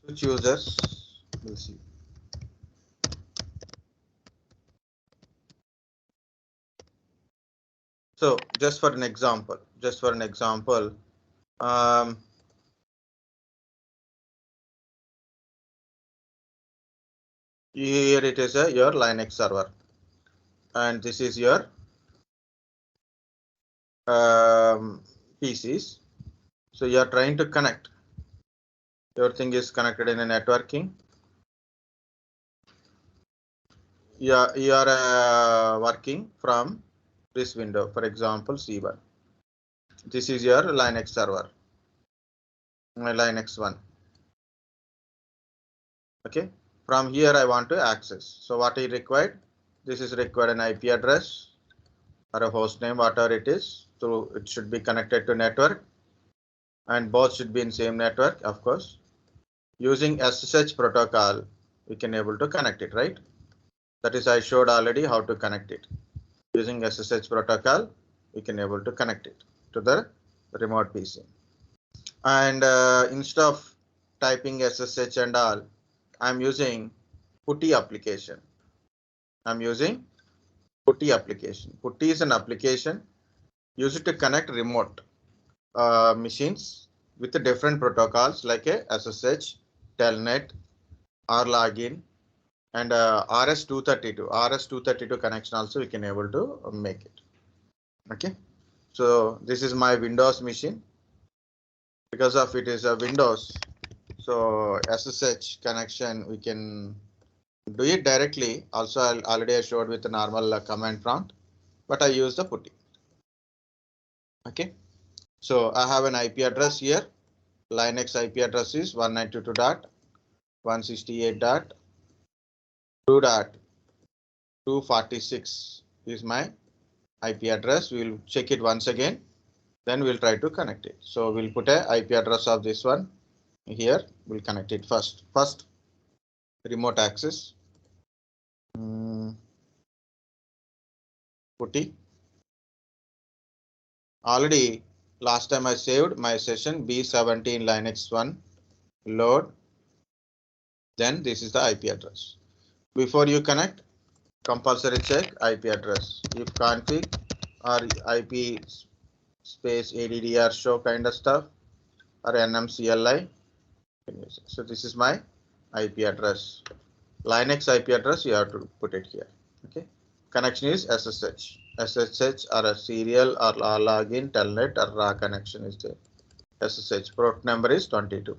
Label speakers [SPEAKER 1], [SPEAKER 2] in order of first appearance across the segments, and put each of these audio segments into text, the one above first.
[SPEAKER 1] Which users? We'll see. So just for an example, here it is your Linux server, and this is your PCs. So you are trying to connect. Your thing is connected in a networking. You are working from this window, for example, C1. This is your Linux server, my Linux 1. Okay, from here I want to access. So what is required? This is required an IP address or a host name, whatever it is. So it should be connected to network, and both should be in same network, of course. Using SSH protocol, we can able to connect it, right? That is, I showed already how to connect it. Using SSH protocol, we can able to connect it to the remote PC. And instead of typing SSH and all, I'm using PuTTY application. I'm using PuTTY application. PuTTY is an application used to connect remote machines with the different protocols like a SSH, Telnet, RLogin, and RS-232. RS-232 connection also we can able to make it. Okay, so this is my Windows machine. Because of it is a Windows, so SSH connection we can do it directly. Also, I showed with the normal command prompt, but I use the PuTTY. Okay, so I have an IP address here. Linux IP address is 192.168.2.246 is my IP address. We'll check it once again, then we'll try to connect it. So we'll put a IP address of this one here. We'll connect it first. First, remote access. PuTTY. Already last time I saved my session B17 Linux 1 load. Then this is the IP address. Before you connect, compulsory check IP address. If config or IP space ADDR show kind of stuff or NMCLI. So this is my IP address. Linux IP address you have to put it here. Okay. Connection is SSH. SSH or a serial or login, telnet or raw connection is there. SSH port number is 22.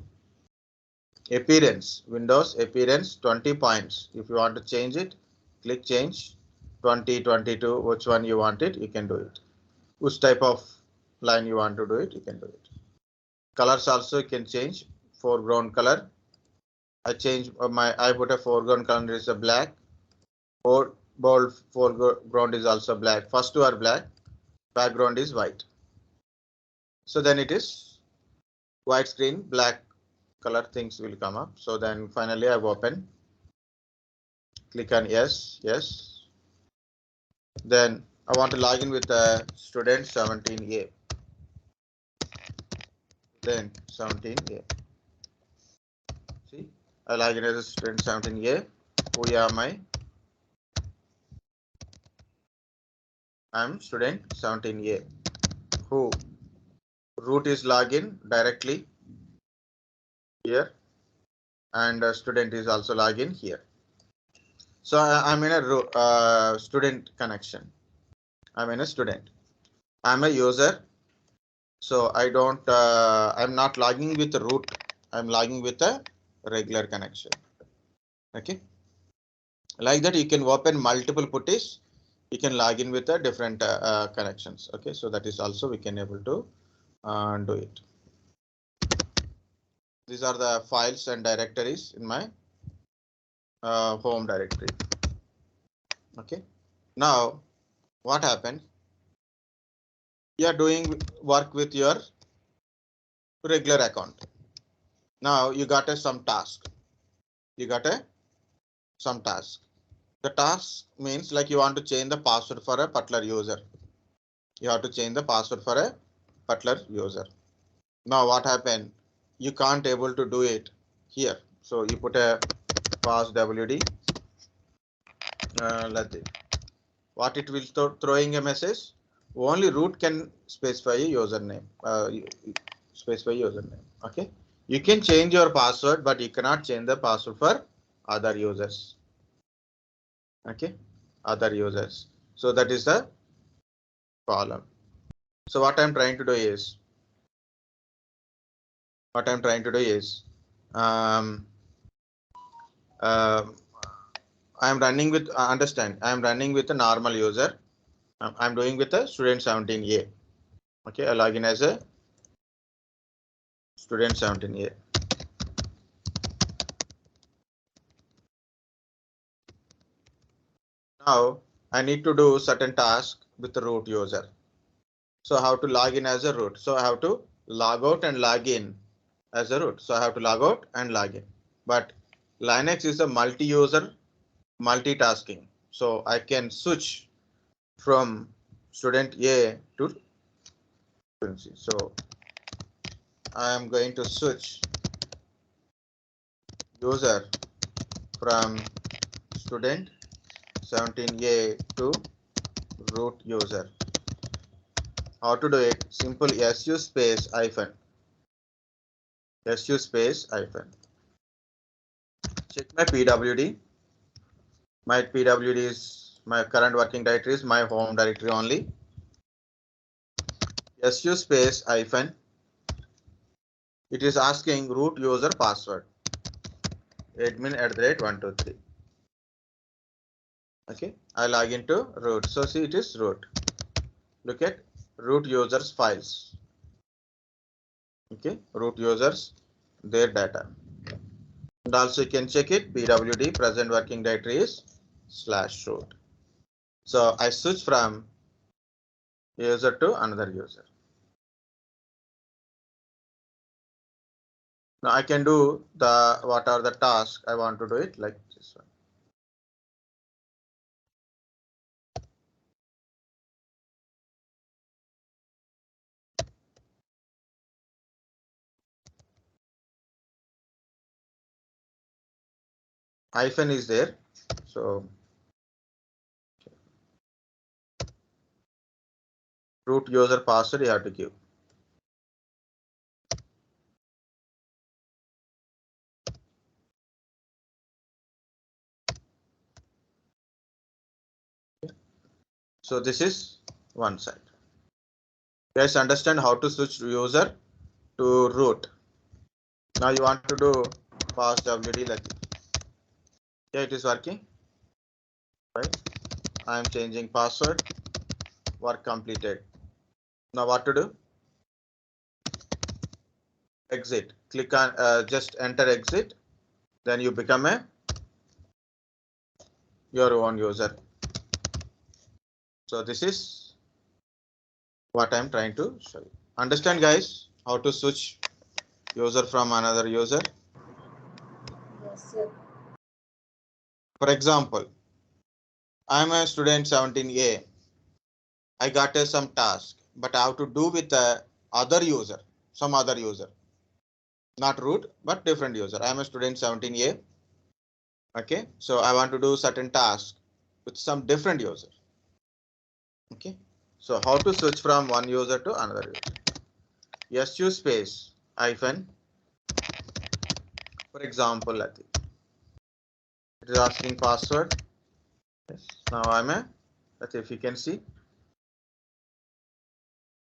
[SPEAKER 1] Appearance, Windows appearance 20 points. If you want to change it, click change 20, 22, which one you want it, you can do it. Which type of line you want to do it, you can do it. Colors also you can change. Foreground color. I put a foreground color is a black. Bold foreground is also black. First two are black. Background is white. So then it is white screen, black color things will come up. So then finally I've opened. Click on yes, yes. Then I want to log in with student 17A. Then 17A. See, I log in as a student 17A. Who am I? I'm student 17A. Who? Root is login directly here, and student is also login here. So I'm in a student connection. I'm in a student. I'm a user. So I don't. I'm not logging with the root. I'm logging with a regular connection. Okay. Like that, you can open multiple PuTTYs. You can log in with a different connections. Okay. So that is also we can able to do it. These are the files and directories in my home directory. Okay. Now, what happened? You are doing work with your regular account. Now you got some task. You got some task. The task means like you want to change the password for a particular user. You have to change the password for a particular user. Now what happened? You can't able to do it here So you put a passwd Latif. What it will throwing a message? Only root can specify a username. Okay. You can change your password, but you cannot change the password for other users. Okay. Other users. So that is the problem. So what I'm trying to do is, um, uh, I am running with understand. I am running with a normal user. I'm doing with a student 17A. Okay, I log in as a student 17A. Now I need to do certain task with the root user. So how to log in as a root? So I have to log out and log in as a root. So I have to log out and log in. But Linux is a multi-user multitasking. So I can switch from student A to student C. So I am going to switch user from student 17A to root user. How to do it? Simple su space hyphen. Su space hyphen. Check my PWD. My PWD is my current working directory is my home directory only. Su space hyphen. It is asking root user password. admin@123. Okay, I log into root. So see, it is root. Look at root users files. Okay, root users, their data. And also you can check it. PWD present working directory is /root. So I switch from user to another user. Now I can do the what are the tasks I want to do it like this one. Hyphen is there. So root user password you have to give. So this is one side. You guys understand how to switch user to root. Now you want to do passwd like yeah, it is working. Right. I am changing password. Work completed. Now what to do? Exit. Click on just enter exit. Then you become your own user. So this is what I'm trying to show you. Understand guys how to switch user from another user?
[SPEAKER 2] Yes, sir.
[SPEAKER 1] For example, I'm a student 17A. I got some task, but I have to do with other user, some other user. Not root, but different user. I'm a student 17A. Okay, so I want to do certain task with some different user. Okay, so how to switch from one user to another user? Su space hyphen. For example, Latif. It is asking password. Yes. Now I'm a Latif. If you can see,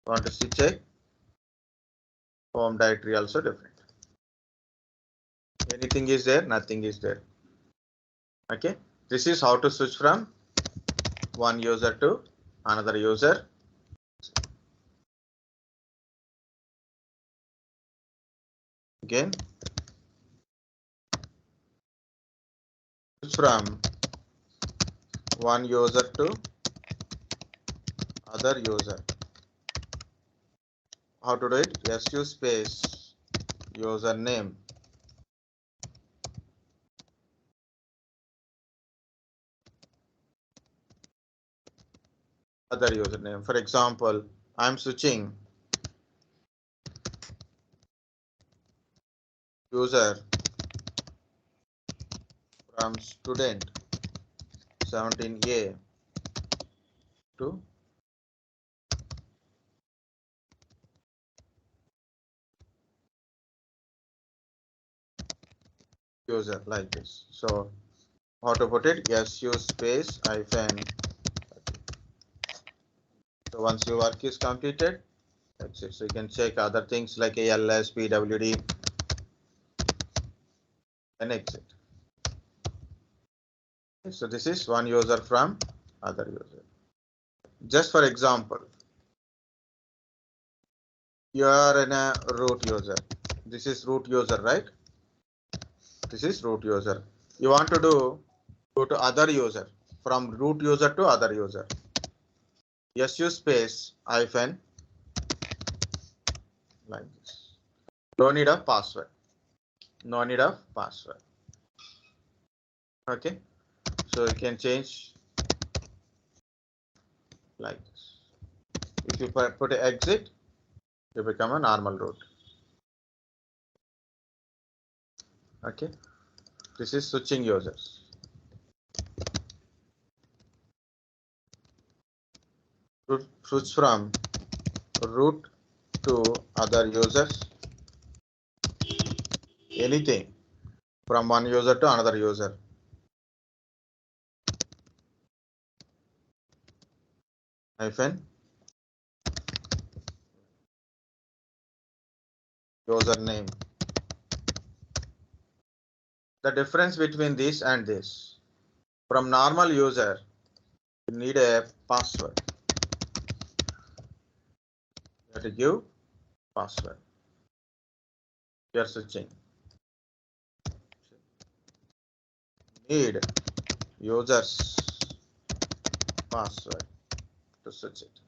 [SPEAKER 1] want to see check. Home directory also different. Anything is there, nothing is there. Okay, this is how to switch from one user to another user. Again, switch from one user to other user. How to do it? Su space username. Other username. For example, I'm switching user from student 17a to user like this. So how to put it? Su space hyphen. So once your work is completed, that's it. So you can check other things like ALS, PWD, and exit. So this is one user from other user. Just for example, you are in a root user. This is root user, right? This is root user. You want to go to other user, from root user to other user. Su space hyphen like this. No need of password. No need of password. Okay. So you can change like this. If you put a exit, you become a normal root. Okay. This is switching users. Switch from root to other users. Anything from one user to another user. Hyphen username. The difference between this and this, from normal user, you need a password. You have to give password. You are switching. Need users password to switch it.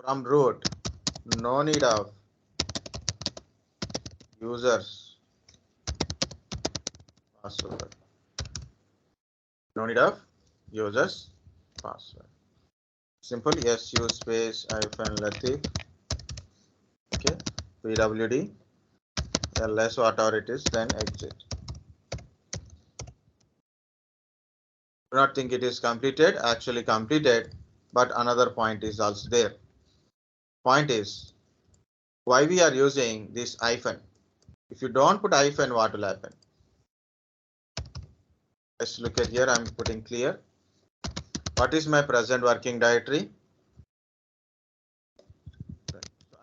[SPEAKER 1] From root, no need of users password. No need of users password. Simple. Su space hyphen Latif. Okay. PWD. LS whatever it is, then exit. Do not think it is completed. Actually completed, but another point is also there. Point is why we are using this hyphen. If you don't put hyphen, what will happen? Let's look at here. I'm putting clear. What is my present working directory?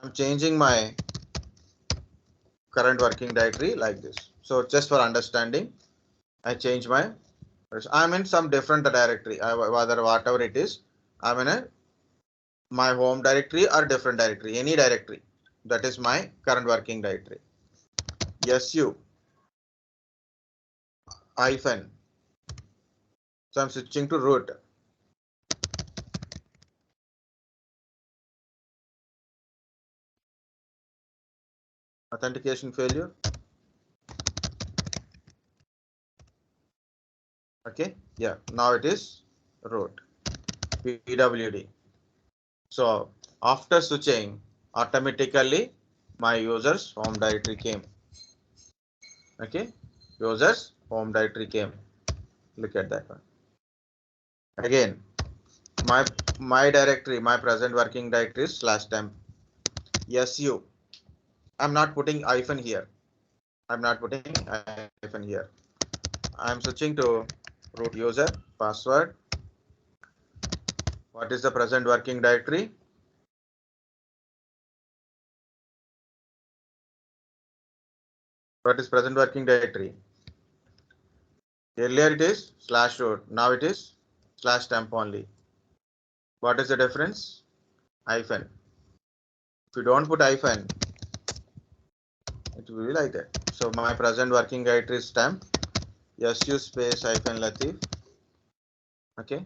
[SPEAKER 1] I'm changing my current working directory like this. So just for understanding, I change I'm in some different directory, whether whatever it is, I'm in my home directory or different directory, any directory. That is my current working directory. Su hyphen. So I'm switching to root. Authentication failure. Okay, yeah, now it is root. PWD. So after switching, automatically my users home directory came. Okay, users home directory came. Look at that one. Again, my directory, my present working directory is /temp. Su. I'm not putting hyphen here. I'm not putting hyphen here. I'm switching to root user password. What is the present working directory? What is present working directory? Earlier it is /root. Now it is /temp only. What is the difference? Hyphen. If you don't put hyphen, it will be like that. So my present working directory is temp. Su space hyphen Latif. Okay.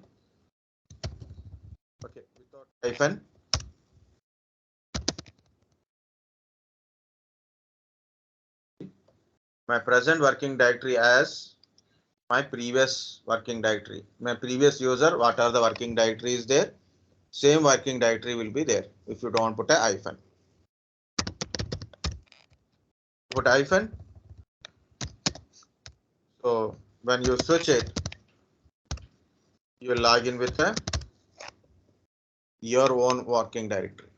[SPEAKER 1] Okay. Without hyphen. My present working directory as my previous working directory. My previous user, what are the working directory is there? Same working directory will be there if you don't put a hyphen. Put hyphen. So when you switch it, you will log in with your own working directory.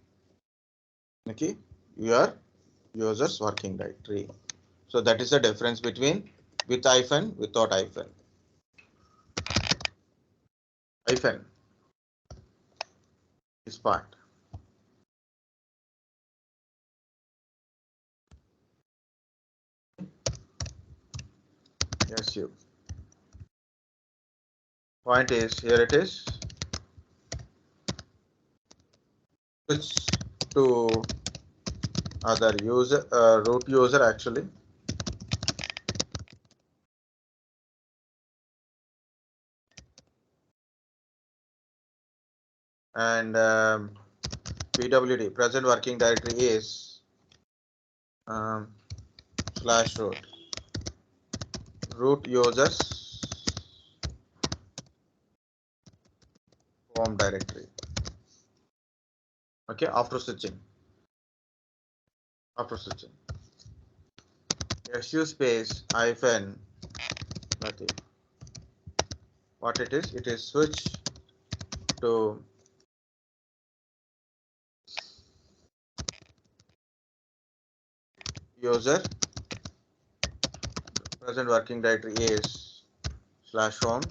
[SPEAKER 1] Okay, your user's working directory. So that is the difference between with hyphen, without hyphen. Hyphen is part. Yes, you. Point is, here it is. Switch to other user, root user actually. And PWD, present working directory is /root. Root users home directory. Okay, after switching. Su space hyphen Latif. What it is? It is switch to user. Present working directory is /home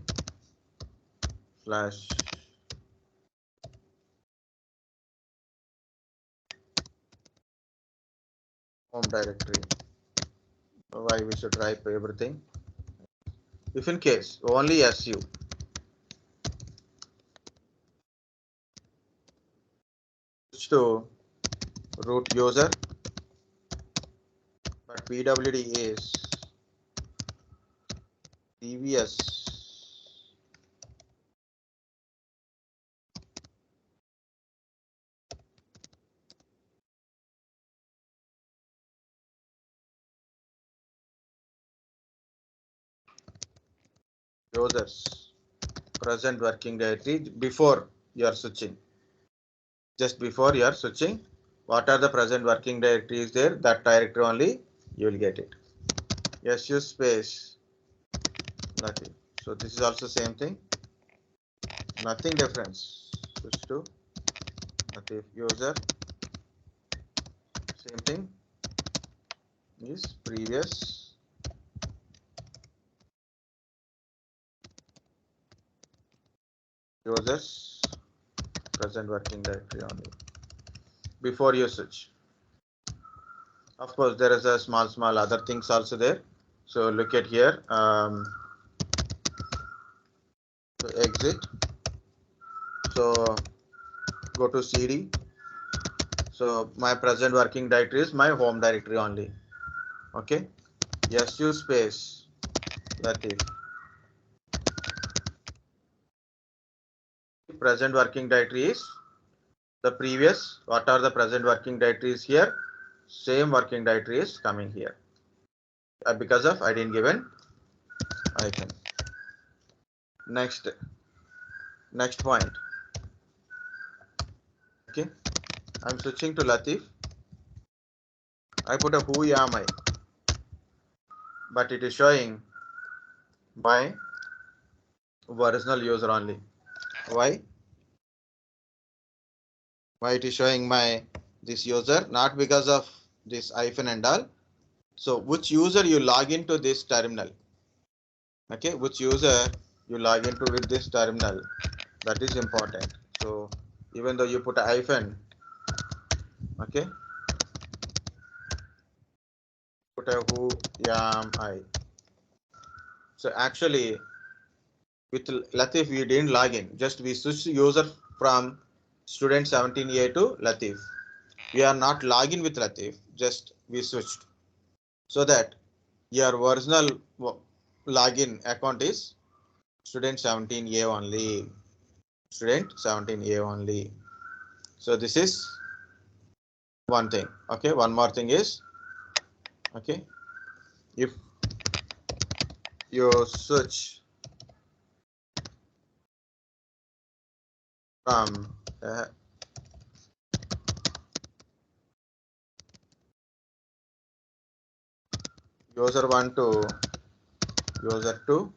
[SPEAKER 1] / home directory. Why we should type everything? If in case only su, switch to root user, but PWD is previous users present working directory before you are switching. Just before you are switching, what are the present working directories there? That directory only you will get it. Su space nothing. So this is also same thing. Nothing difference. Switch to Latif user. Same thing is previous users present working directory only before you switch. Of course, there is a small other things also there. So look at here. So exit. So go to CD. So my present working directory is my home directory only. Okay. Su space Latif. Present working directory is the previous. What are the present working directories here? Same working directory is coming here. Because of I didn't given icon. Next point. Okay. I'm switching to Latif. I put a who am I, but it is showing my original user only. Why it is showing my this user? Not because of this hyphen and all. So which user you log into this terminal? Okay, which user you log into with this terminal? That is important. So even though you put a hyphen, okay, put a who am I. So actually with Latif we didn't log in, just we switched user from student 17A to Latif. We are not logging with Latif, just we switched. So that your original login account is student 17A only. Student 17A only. So this is one thing. Okay, one more thing is, okay, if you switch from user 1 to user 2,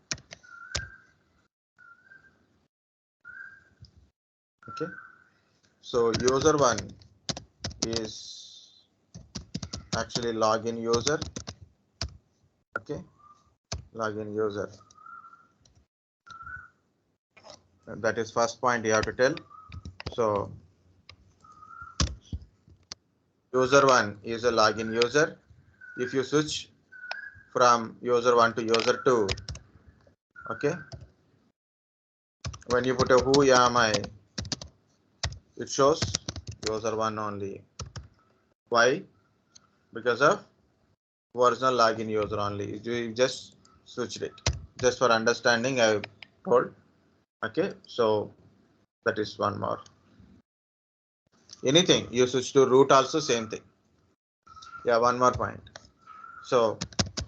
[SPEAKER 1] Okay, so user one is actually login user. Okay, login user. That is first point you have to tell. So user one is a login user. If you switch from user one to user two, okay, when you put a who am I, it shows user one only. Why? Because of original login user only. You just switched it. Just for understanding, I told. Okay, so that is one more. Anything you switch to root also same thing. Yeah, one more point. So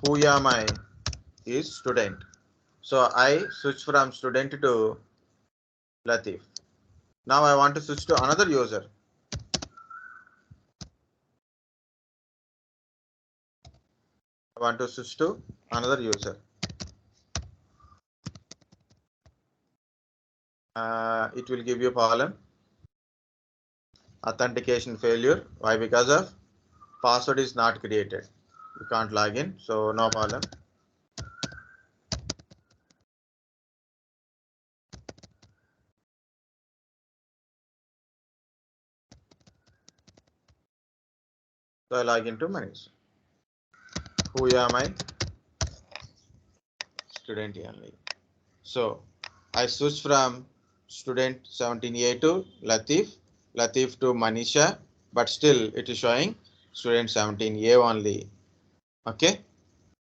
[SPEAKER 1] who am I is student. So I switch from student to Latif. Now I want to switch to another user. I want to switch to another user. It will give you a problem. Authentication failure. Why? Because of password is not created. You can't log in, so no problem. So I log into Manish. Who am I? Student only. So I switch from student 17A to Latif, Latif to Manisha, but still it is showing student 17A only. Okay.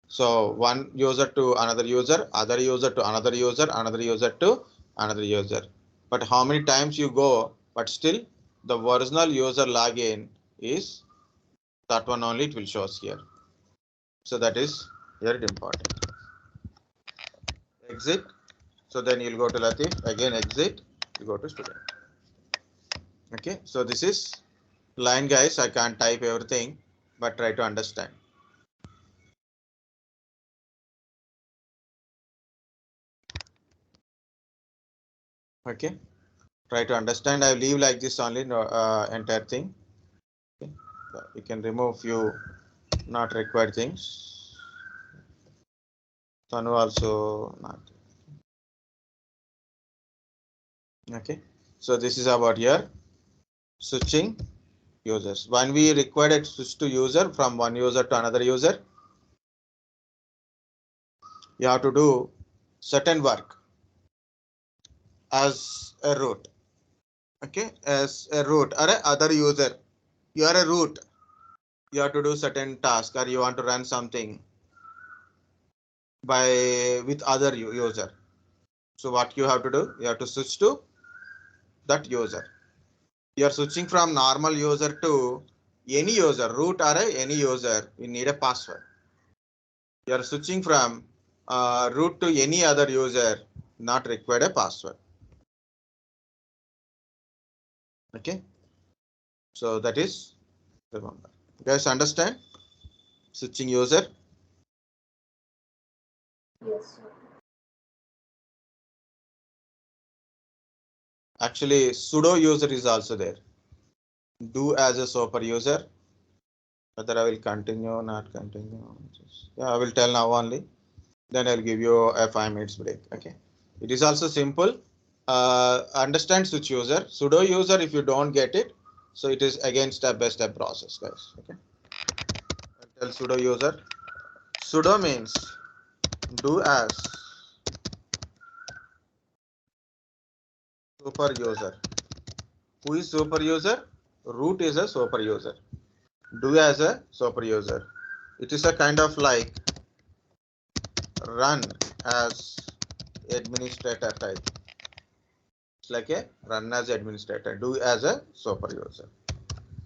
[SPEAKER 1] So one user to another user, other user to another user, another user to another user. But how many times you go, but still the original user login is that one only, it will show us here. So that is very important. Exit. So then you'll go to Latif, again exit, you go to student. Okay, so this is line, guys. I can't type everything, but try to understand. Okay, try to understand. I leave like this only, no, entire thing. Okay. You can remove few not required things. Tanu also not. Okay, so this is about here switching users. When we required to switch to user from one user to another user, you have to do certain work as a root. Okay, as a root or a other user. You are a root. You have to do certain task, or you want to run something by with other user. So what you have to do? You have to switch to that user. You are switching from normal user to any user, root or any user. You need a password. You are switching from root to any other user, not required a password. Okay, so that is, remember. You guys understand switching user?
[SPEAKER 2] Yes, sir.
[SPEAKER 1] Actually, sudo user is also there. Do as a super user. Whether I will continue, not continue. Yeah, I will tell now only. Then I'll give you a 5 minutes break. Okay. It is also simple. Understand switch user, sudo user. If you don't get it, so it is again step-by-step process, guys. Okay. I'll tell sudo user. Sudo means do as super user. Who is super user? Root is a super user. Do as a super user. It is a kind of like run as administrator type. It's like a run as administrator, do as a super user.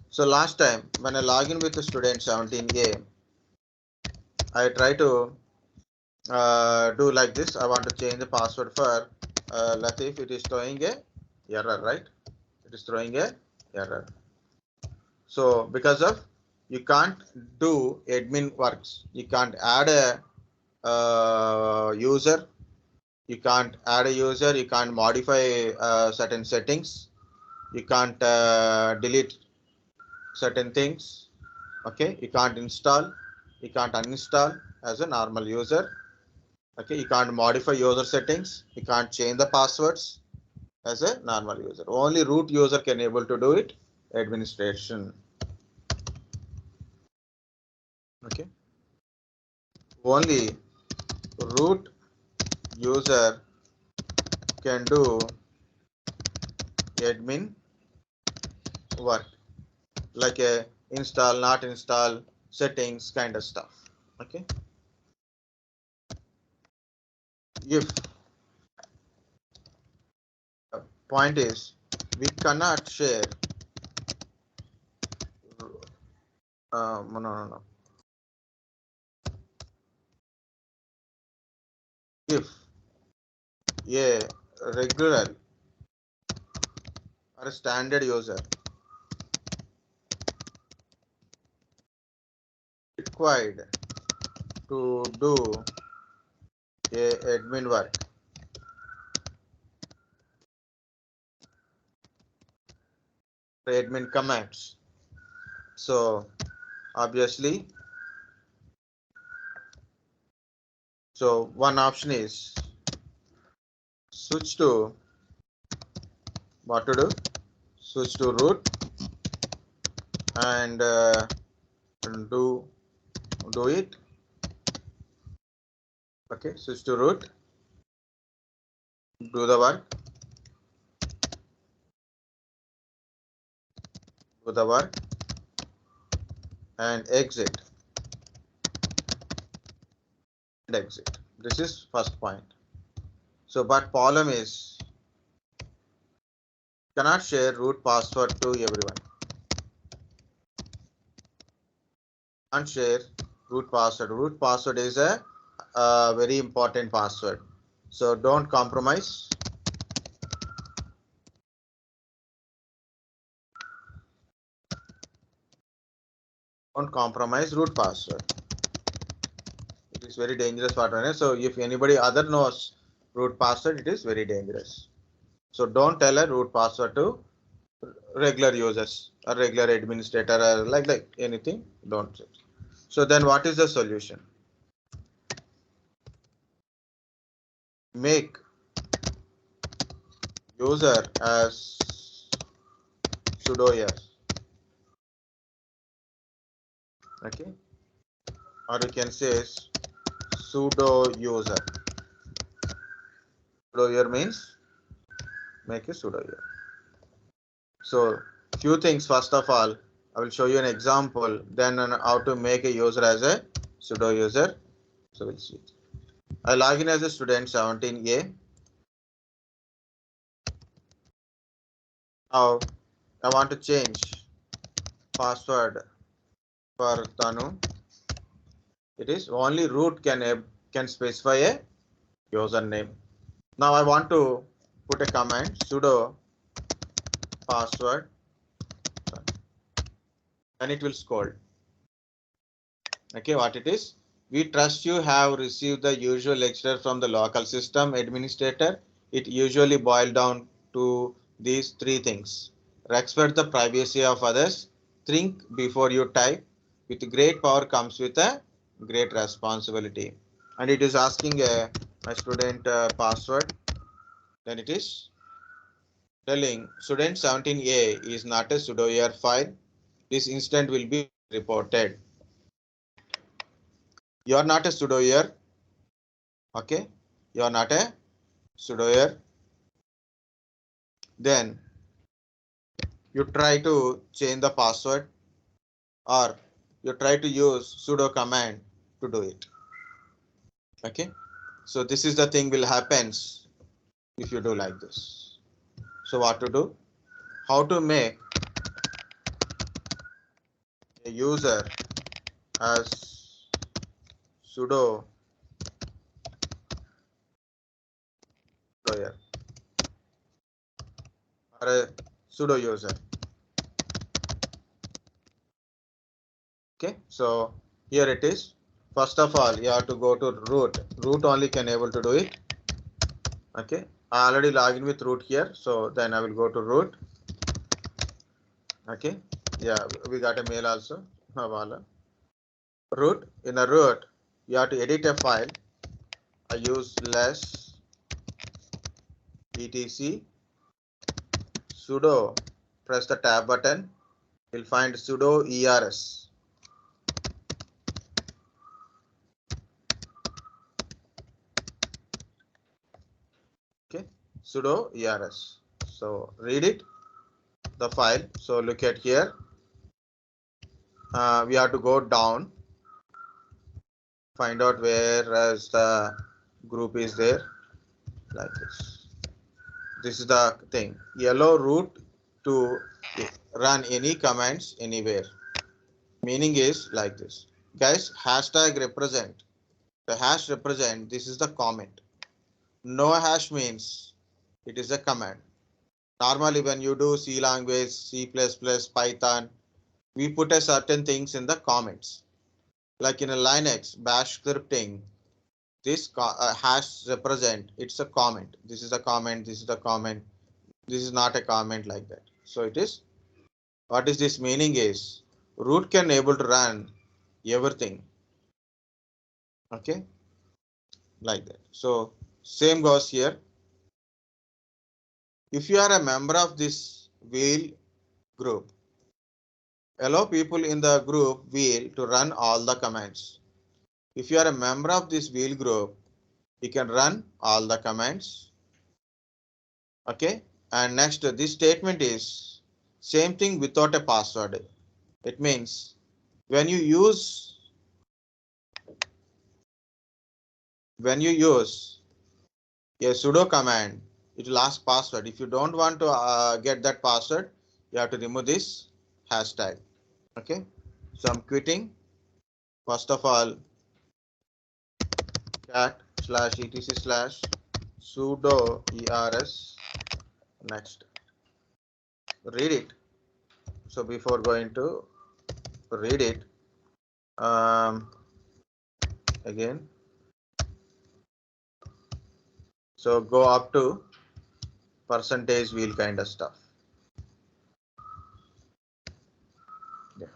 [SPEAKER 1] So last time when I log in with the student 17A, I try to do like this. I want to change the password for Latif. It is throwing a error, right? It is throwing a error. So because of you can't do admin works, you can't add a user, you can't add a user, you can't modify certain settings. You can't delete certain things. Okay, you can't install, you can't uninstall as a normal user. Okay, you can't modify user settings, you can't change the passwords as a normal user. Only root user can able to do it. Administration. Okay, only root user can do admin work, like a install, not install, settings kind of stuff. Okay, if point is we cannot share no. If a regular or a standard user required to do a admin work, admin commands, so obviously, so one option is switch to what to do, switch to root and do it. Okay, switch to root, do the work, and exit. This is first point. So, but problem is cannot share root password to everyone. Can't share root password. Root password is a very important password. So don't compromise. Don't compromise root password. It is very dangerous pattern. So if anybody other knows root password, it is very dangerous. So don't tell a root password to regular users or regular administrator or like anything. Don't. So then what is the solution? Make user as sudoers. Okay, or you can say sudo user. Sudo user means make a sudo user. So few things. First of all, I will show you an example. Then how to make a user as a sudo user. So we'll see. I log in as a student 17A. Now I want to change password for Tanu. It is only root can specify a username. Now I want to put a command sudo password and it will scold. Okay, what it is? We trust you have received the usual lecture from the local system administrator. It usually boils down to these three things. Respect the privacy of others. Think before you type. With great power comes with a great responsibility. And it is asking my student password. Then it is telling student 17A is not a sudoer file. This incident will be reported. You are not a sudoer. Okay, you are not a sudoer. Then you try to change the password or you try to use sudo command to do it. Okay, so this is the thing will happens if you do like this. So what to do? How to make a user as sudo player or a sudo user. Okay, so here it is. First of all, you have to go to root. Root only can able to do it. Okay, I already logged in with root here, so then I will go to root. Okay, yeah, we got a mail also. Havala. Root, in a root, you have to edit a file. I use less etc sudo, press the tab button, you'll find sudo ers. Okay, sudo ers. So read it, the file. So look at here. We have to go down, find out where as the group is there, like this. This is the thing. Yellow root to run any commands anywhere. Meaning is like this. Guys, hashtag represent. The hash represent, this is the comment. No hash means it is a command. Normally when you do C language, C++, Python, we put a certain things in the comments. Like in a Linux, bash scripting, this hash represent, it's a comment. This is a comment, this is a comment. This is not a comment like that. So it is, what is this meaning is, root can able to run everything. Okay, like that. So same goes here. If you are a member of this wheel group, allow people in the group wheel to run all the commands. If you are a member of this wheel group, you can run all the commands. Okay, and next, this statement is same thing without a password. It means when you use a sudo command, it will ask password. If you don't want to get that password, you have to remove this hashtag. Okay, so I'm quitting. First of all, cat /etc/ sudo ers. Next, read it. So before going to read it, again, so go up to percentage wheel kind of stuff. Yeah.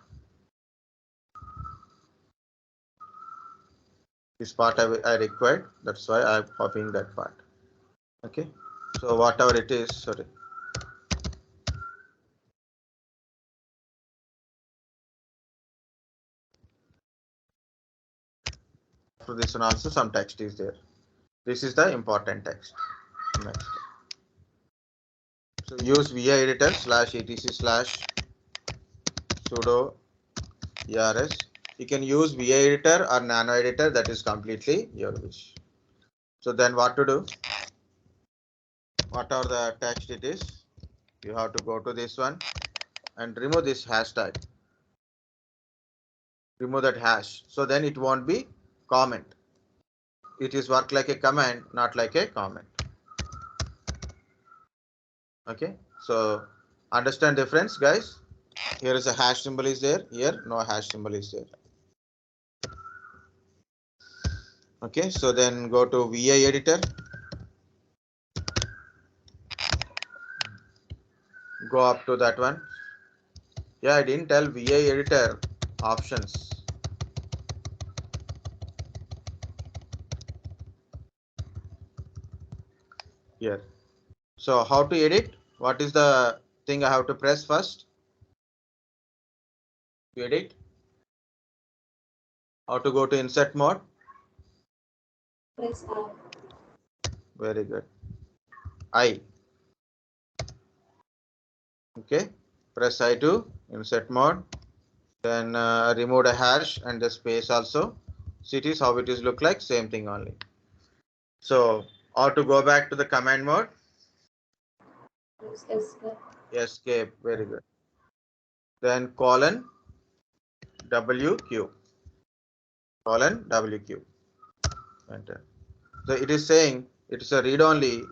[SPEAKER 1] This part I required, that's why I'm copying that part. Okay, so whatever it is, sorry. For this one also some text is there. This is the important text. Next. So use VI editor /etc/sudo ers. You can use VI editor or nano editor, that is completely your wish. So then what to do? Whatever the text it is, you have to go to this one and remove this hashtag. Remove that hash. So then it won't be comment. It is work like a command, not like a comment. Okay, so understand difference, guys. Here is a hash symbol is there. Here no hash symbol is there. Okay, so then go to VI editor. Go up to that one. Yeah, I didn't tell VI editor options. Here. So how to edit? What is the thing I have to press first to edit? How to go to insert mode?
[SPEAKER 2] Press R.
[SPEAKER 1] Very good. I. Okay. Press I to insert mode. Then remove a hash and the space also. So it is how it is look like, same thing only. So how to go back to the command mode?
[SPEAKER 2] Press escape.
[SPEAKER 1] Escape. Very good. Then colon WQ. Colon WQ. Enter. So it is saying it's a read only.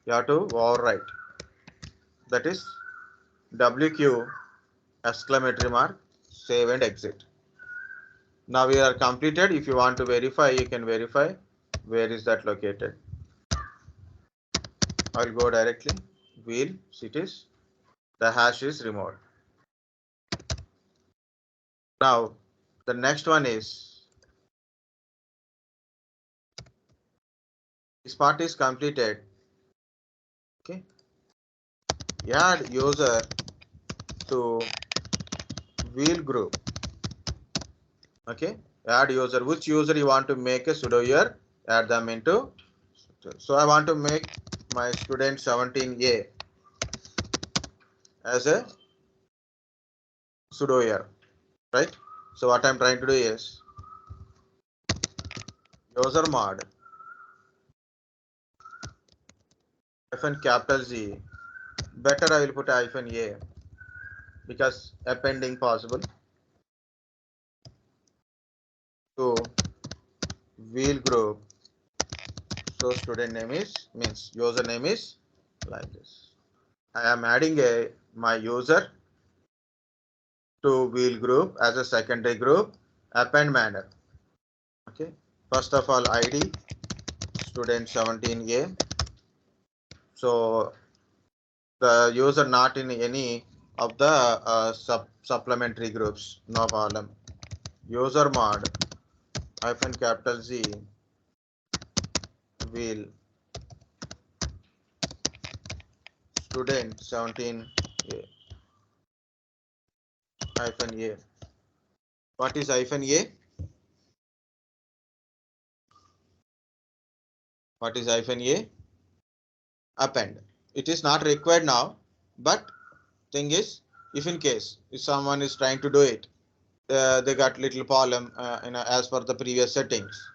[SPEAKER 1] You have to overwrite. That is WQ exclamatory mark, save and exit. Now we are completed. If you want to verify, you can verify where is that located. I'll go directly. Wheel cities. The hash is removed. Now the next one is this part is completed. Okay, add user to wheel group. Okay, add user. Which user you want to make a sudo here? Add them into. So I want to make my student 17A as a sudo here, right? So what I'm trying to do is user mod hyphen capital Z. Better I will put hyphen A because appending possible to wheel group. So student name is means user name is like this. I am adding my user to wheel group as a secondary group append manner. Okay. First of all ID student 17A. So the user not in any of the supplementary groups, no problem. User mod hyphen capital Z wheel student 17A hyphen A. What is hyphen A? What is hyphen A? Append. It is not required now, but thing is, if in case if someone is trying to do it, they got little problem as per the previous settings.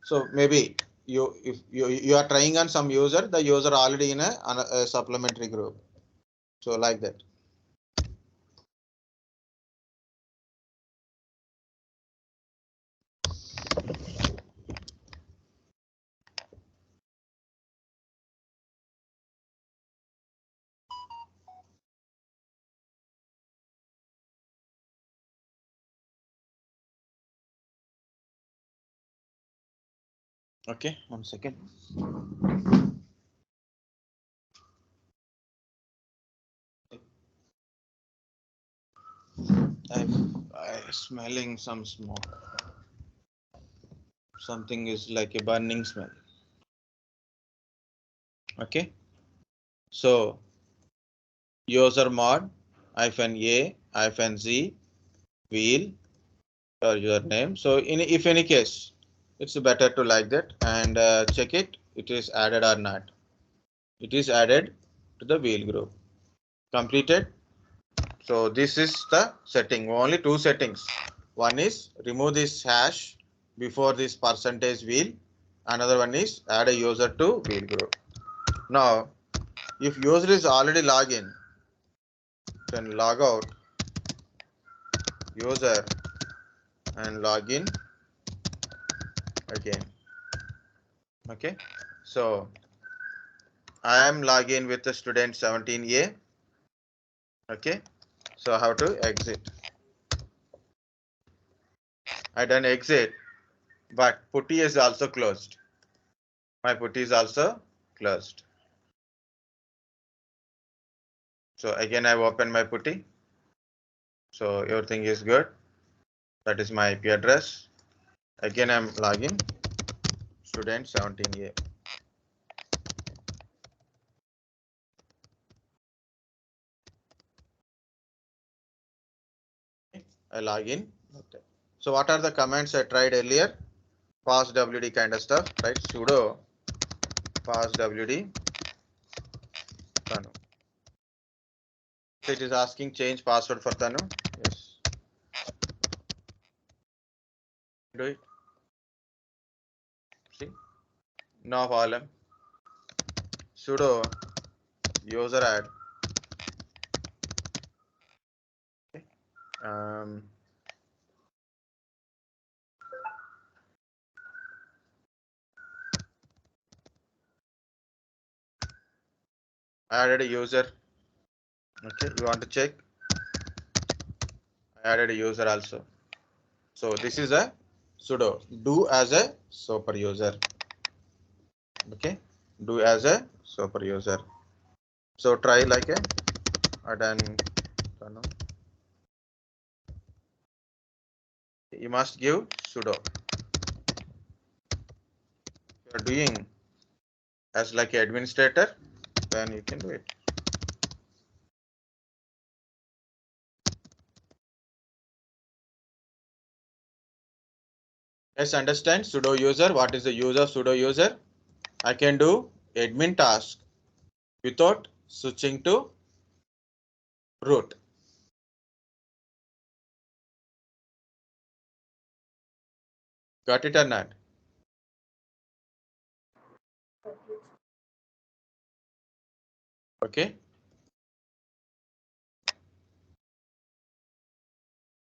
[SPEAKER 1] So maybe if you are trying on some user, the user already in a supplementary group. So like that. Okay, 1 second. I'm smelling some smoke. Something is like a burning smell. Okay, so user mod hyphen A hyphen Z wheel or your name. So if any case, it's better to like that and check it. It is added or not. It is added to the wheel group. Completed. So this is the setting. Only two settings. One is remove this hash before this percentage wheel. Another one is add a user to wheel group. Now, if user is already login, then log out user and login again. Okay, so I am login with the student 17A. Okay, so how to exit? I done exit, but putty is also closed. My putty is also closed. So again, I've opened my putty. So everything is good. That is my IP address. Again, I'm login student 17A. I log in. Okay. So what are the commands I tried earlier? Passwd kind of stuff, right? Sudo passwd Tanu. So it is asking change password for Tanu. Yes. Do it. See? No problem. Sudo user add. Okay. I added a user. Okay, you want to check? I added a user also. So this is a sudo do as a super user. Okay, do as a super user. So try like a done. You must give sudo. If you are doing as like an administrator, then you can do it. Let's understand sudo user. What is the use of sudo user? I can do admin task without switching to root. Got it or not? Okay.